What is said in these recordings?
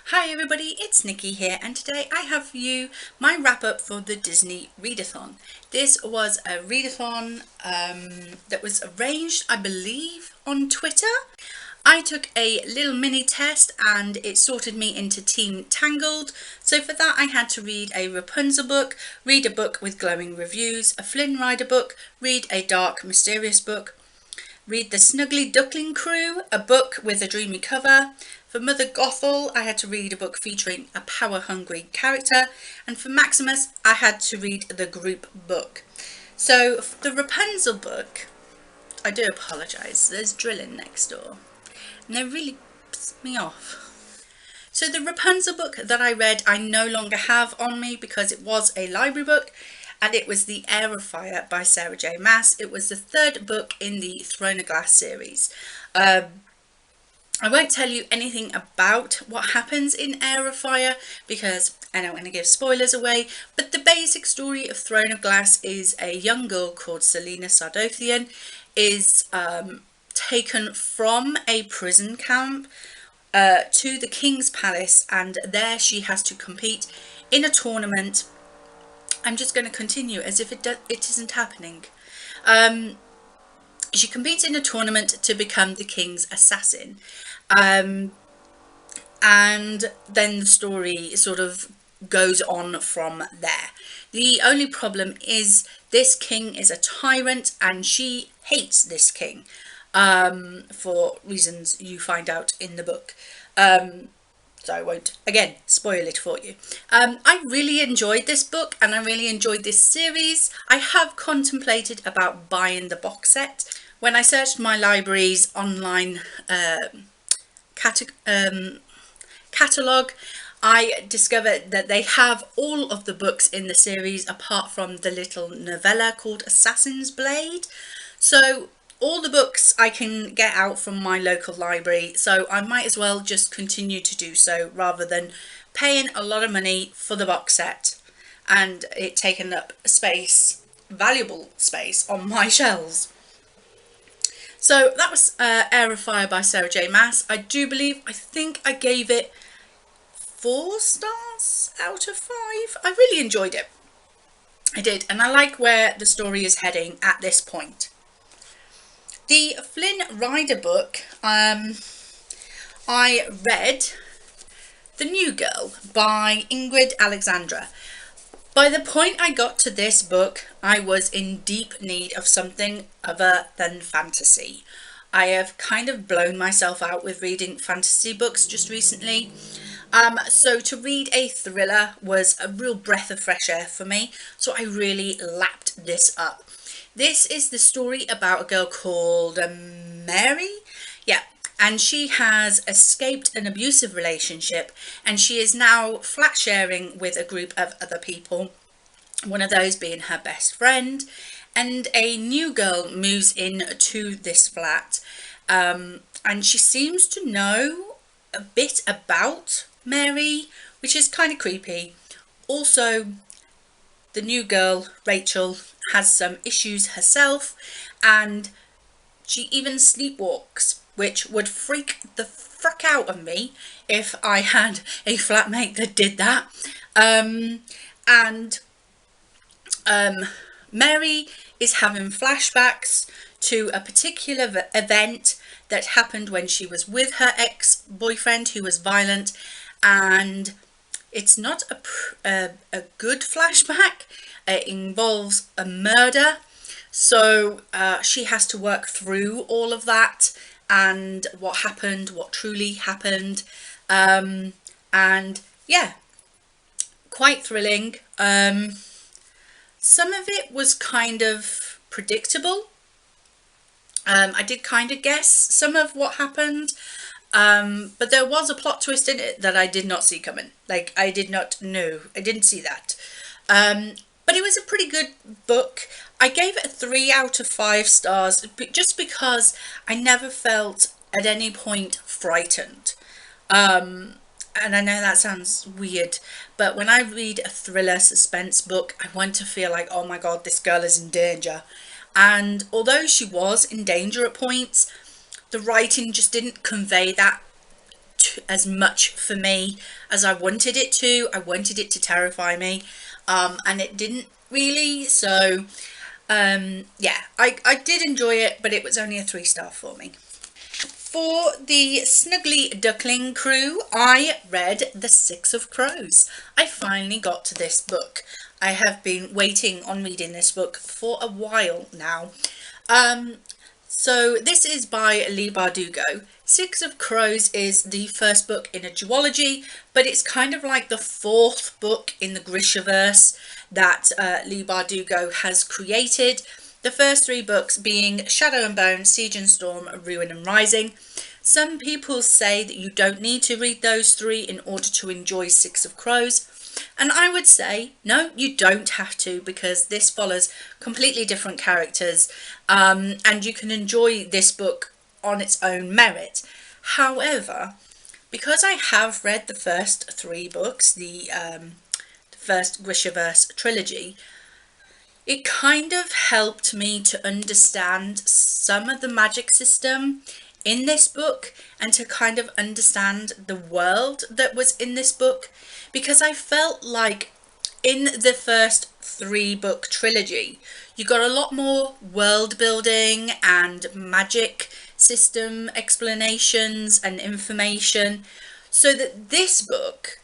Hi everybody, it's Nikki here, and today I have for you my wrap up for the Disney Readathon. This was a readathon that was arranged, I believe, on Twitter. I took a little mini test and it sorted me into Team Tangled. So for that I had to read a Rapunzel book, read a book with glowing reviews, a Flynn Rider book, read a dark mysterious book, read The Snuggly Duckling Crew, a book with a dreamy cover. For Mother Gothel, I had to read a book featuring a power-hungry character. And for Maximus, I had to read the group book. So the Rapunzel book, I do apologise, there's drilling next door. And they really piss me off. So the Rapunzel book that I read, I no longer have on me because it was a library book. And it was The Heir of Fire by Sarah J Maas. It was the third book in the Throne of Glass series. I won't tell you anything about what happens in Heir of Fire because I don't want to give spoilers away, but the basic story of Throne of Glass is a young girl called Selena Sardothian is taken from a prison camp to the King's Palace, and there she has to compete in a tournament. I'm just going to continue as if it isn't happening. She competes in a tournament to become the king's assassin. And then the story sort of goes on from there. The only problem is this king is a tyrant and she hates this king for reasons you find out in the book. So I won't, again, spoil it for you. I really enjoyed this book and I really enjoyed this series. I have contemplated about buying the box set. When I searched my library's online catalogue, I discovered that they have all of the books in the series apart from the little novella called Assassin's Blade. So all the books I can get out from my local library, so I might as well just continue to do so rather than paying a lot of money for the box set and it taking up space, valuable space on my shelves. So that was Heir of Fire by Sarah J Maas. I think I gave it 4 stars out of 5. I really enjoyed it. I did, and I like where the story is heading at this point. The Flynn Rider book, I read The New Girl by Ingrid Alexandra. By the point I got to this book, I was in deep need of something other than fantasy. I have kind of blown myself out with reading fantasy books just recently. So to read a thriller was a real breath of fresh air for me. So I really lapped this up. This is the story about a girl called Mary. Yeah, and she has escaped an abusive relationship and she is now flat sharing with a group of other people, one of those being her best friend, and a new girl moves in to this flat, and she seems to know a bit about Mary, which is kind of creepy. Also, the new girl, Rachel, has some issues herself and she even sleepwalks, which would freak the frick out of me if I had a flatmate that did that. Mary is having flashbacks to a particular event that happened when she was with her ex-boyfriend who was violent, and it's not a good flashback. It involves a murder, so she has to work through all of that and what happened, what truly happened, and yeah, quite thrilling. Some of it was kind of predictable. I did kind of guess some of what happened, but there was a plot twist in it that I did not see coming. Like, I didn't see that. But it was a pretty good book. I gave it a 3 out of 5 stars just because I never felt at any point frightened. And I know that sounds weird, but when I read a thriller suspense book, I want to feel like, oh my god, this girl is in danger. And although she was in danger at points, the writing just didn't convey that as much for me as I wanted it to. I wanted it to terrify me, and it didn't really. So yeah, I did enjoy it, but it was only a 3-star for me. For the Snuggly Duckling crew, I read The Six of Crows. I finally got to this book. I have been waiting on reading this book for a while now. So this is by Leigh Bardugo. Six of Crows is the first book in a duology, but it's kind of like the 4th book in the Grishaverse that Leigh Bardugo has created. The first 3 books being Shadow and Bone, Siege and Storm, Ruin and Rising. Some people say that you don't need to read those 3 in order to enjoy Six of Crows. And I would say, no, you don't have to, because this follows completely different characters, and you can enjoy this book on its own merit. However, because I have read the first 3 books, the first Grishaverse trilogy, it kind of helped me to understand some of the magic system in this book and to kind of understand the world that was in this book, because I felt like in the first 3-book trilogy you got a lot more world building and magic system explanations and information, so that this book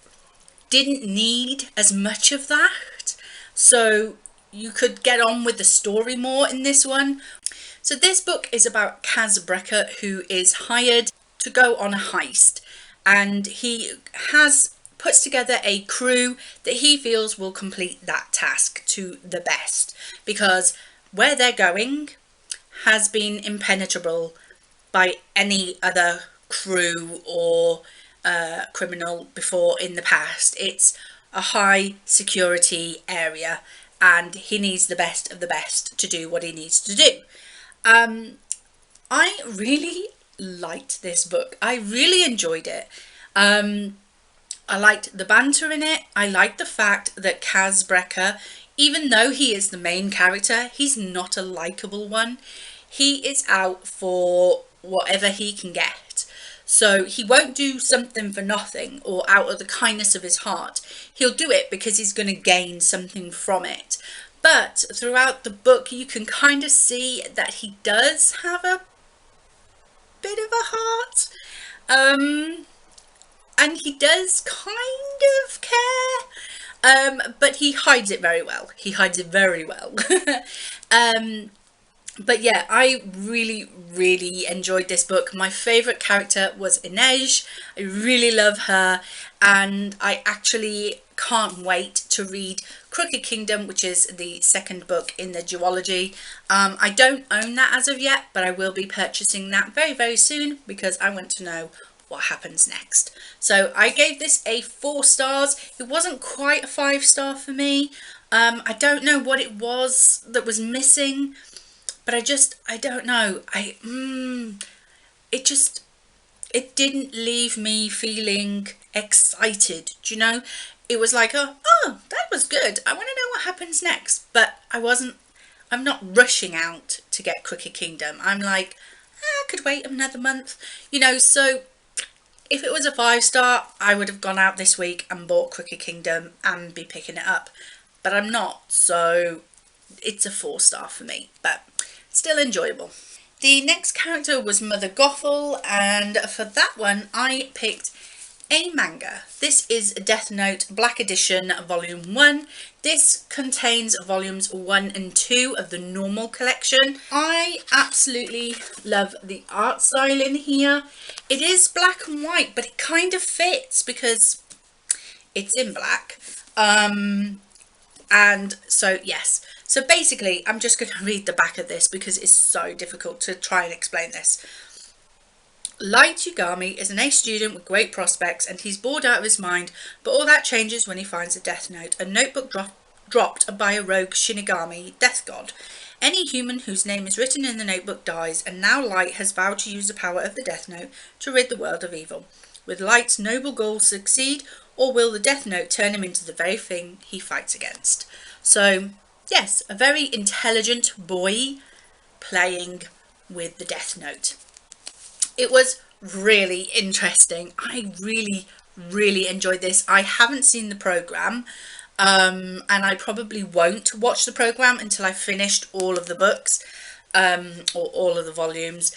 didn't need as much of that, so you could get on with the story more in this one. So this book is about Kaz Brecker, who is hired to go on a heist, and he puts together a crew that he feels will complete that task to the best, because where they're going has been impenetrable by any other crew or criminal before in the past. It's a high security area, and he needs the best of the best to do what he needs to do. I really liked this book. I really enjoyed it. I liked the banter in it. I liked the fact that Kaz Brecker, even though he is the main character, he's not a likable one. He is out for whatever he can get. So he won't do something for nothing or out of the kindness of his heart. He'll do it because he's going to gain something from it. But throughout the book you can kind of see that he does have a bit of a heart. And he does kind of care. But he hides it very well. He hides it very well. But yeah, I really enjoyed this book. My favourite character was Inej. I really love her, and I actually can't wait to read Crooked Kingdom, which is the 2nd book in the duology. I don't own that as of yet, but I will be purchasing that very soon because I want to know what happens next. So I gave this a 4 stars. It wasn't quite a 5-star for me. I don't know what it was that was missing, but I don't know. It didn't leave me feeling excited. Do you know? It was like, oh, that was good. I want to know what happens next. But I'm not rushing out to get Crooked Kingdom. I'm like, I could wait another month. You know, so if it was a 5-star, I would have gone out this week and bought Crooked Kingdom and be picking it up. But I'm not, so it's a 4-star for me. But still enjoyable. The next character was Mother Gothel, and for that one I picked a manga. This is Death Note Black Edition Volume 1. This contains volumes 1 and 2 of the normal collection. I absolutely love the art style in here. It is black and white, but it kind of fits because it's in black. And so yes, so basically I'm just going to read the back of this because it's so difficult to try and explain this. Light Yagami is an A student with great prospects, and he's bored out of his mind, but all that changes when he finds a death note, a notebook dropped by a rogue Shinigami death god. Any human whose name is written in the notebook dies, and now Light has vowed to use the power of the death note to rid the world of evil. Will Light's noble goals succeed, or will the death note turn him into the very thing he fights against? So yes, a very intelligent boy playing with the death note. It was really interesting. I really enjoyed this. I haven't seen the program, and I probably won't watch the program until I've finished all of the books, or all of the volumes.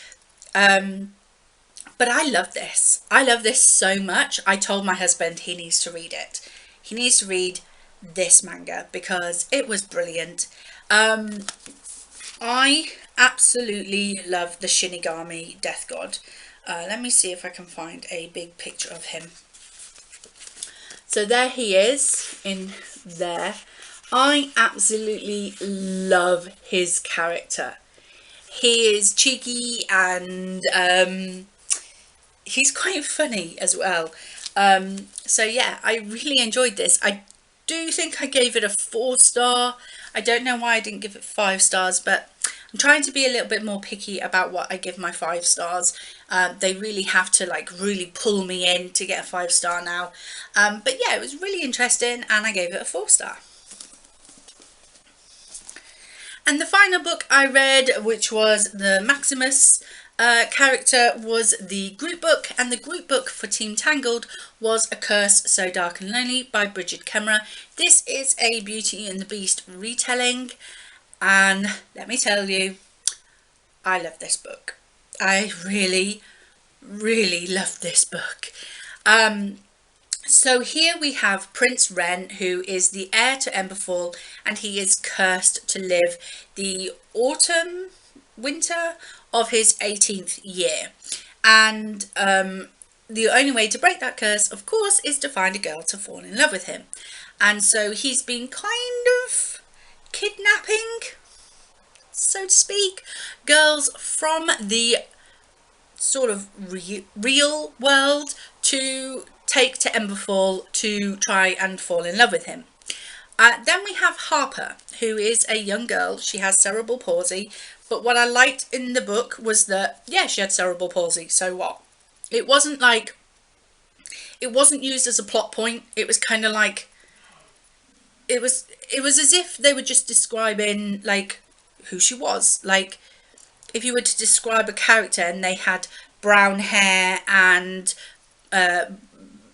Um, but I love this. I love this so much. I told my husband he needs to read it. He needs to read this manga because it was brilliant. Um, I absolutely love the Shinigami Death God. Let me see if I can find a big picture of him. So there he is in there. I absolutely love his character. He is cheeky and he's quite funny as well. So yeah, I really enjoyed this. I do think I gave it a 4 star. I don't know why I didn't give it 5 stars, but I'm trying to be a little bit more picky about what I give my 5 stars. They really have to like really pull me in to get a 5 star now. But yeah, it was really interesting and I gave it a 4 star. And the final book I read, which was the Maximus character, was the group book, and the group book for Team Tangled was A Curse So Dark and Lonely by Bridget Kemmerer. This is a Beauty and the Beast retelling, and let me tell you, I love this book. I really love this book. So here we have Prince Ren, who is the heir to Emberfall, and he is cursed to live the winter of his 18th year. And the only way to break that curse, of course, is to find a girl to fall in love with him. And so he's been kind of kidnapping, so to speak, girls from the sort of real world to take to Emberfall to try and fall in love with him. Then we have Harper, who is a young girl. She has cerebral palsy, but what I liked in the book was that, yeah, she had cerebral palsy, so what? It wasn't used as a plot point. It was kind of like, it was as if they were just describing like who she was. Like if you were to describe a character and they had brown hair and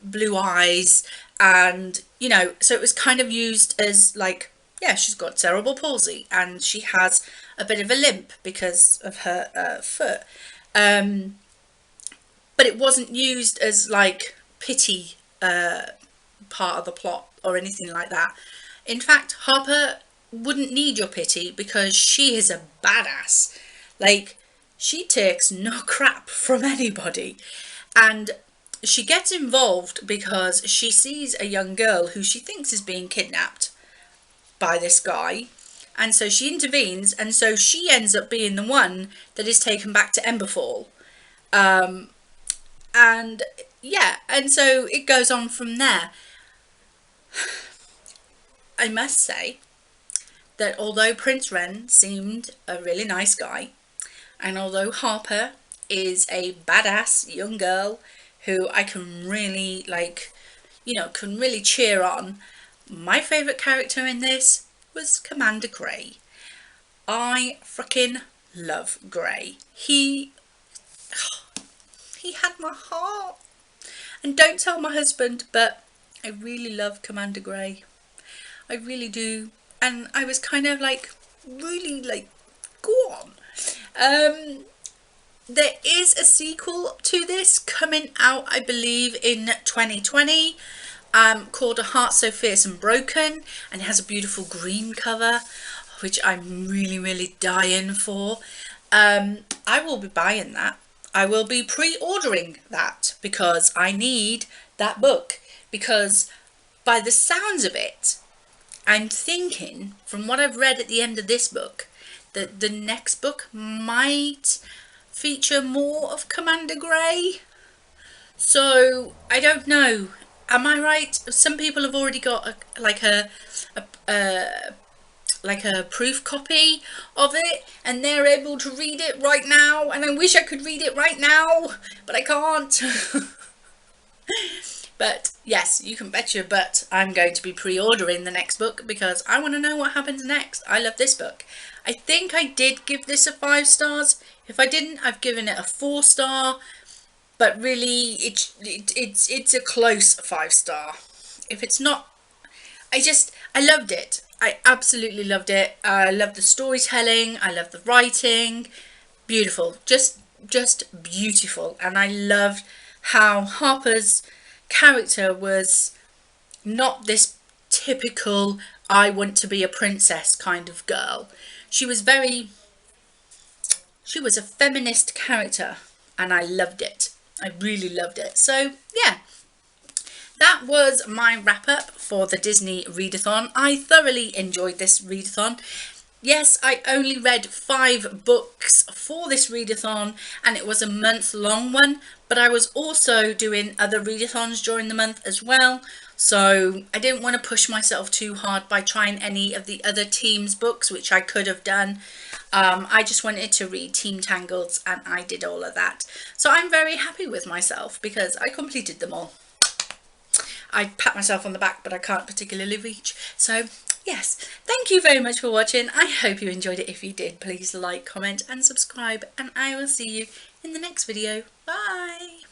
blue eyes, and you know, so it was kind of used as like, yeah, she's got cerebral palsy and she has a bit of a limp because of her foot, but it wasn't used as like pity part of the plot or anything like that. In fact, Harper wouldn't need your pity because she is a badass. Like, she takes no crap from anybody, and she gets involved because she sees a young girl who she thinks is being kidnapped by this guy, and so she intervenes, and so she ends up being the one that is taken back to Emberfall. And yeah, and so it goes on from there. I must say that although Prince Ren seemed a really nice guy, and although Harper is a badass young girl who I can really like, you know, can really cheer on, my favourite character in this was Commander Grey. I freaking love Grey. He had my heart. And don't tell my husband, but I really love Commander Grey. I really do. And I was kind of like, really like, go on. There is a sequel to this coming out, I believe, in 2020, called A Heart So Fierce and Broken, and it has a beautiful green cover, which I'm really dying for. I will be buying that. I will be pre-ordering that because I need that book, because by the sounds of it, I'm thinking, from what I've read at the end of this book, that the next book might feature more of Commander Grey. So I don't know. Am I right? Some people have already got a proof copy of it, and they're able to read it right now. And I wish I could read it right now, but I can't. But yes, you can bet your butt I'm going to be pre-ordering the next book because I want to know what happens next. I love this book. I think I did give this a 5 stars. If I didn't, I've given it a 4 star. but really it's a close 5-star. If it's not, I loved it. I absolutely loved it. I loved the storytelling, I loved the writing. Beautiful, just beautiful. And I loved how Harper's character was not this typical I want to be a princess kind of girl. She was a feminist character, and I loved it. I really loved it. So yeah, that was my wrap up for the Disney readathon. I thoroughly enjoyed this readathon. Yes, I only read 5 books for this readathon, and it was a month-long one, but I was also doing other readathons during the month as well, so I didn't want to push myself too hard by trying any of the other teams' books, which I could have done. I just wanted to read Team Tangled's, and I did all of that. So I'm very happy with myself because I completed them all. I pat myself on the back, but I can't particularly reach. So yes, thank you very much for watching. I hope you enjoyed it. If you did, please like, comment and subscribe, and I will see you in the next video. Bye.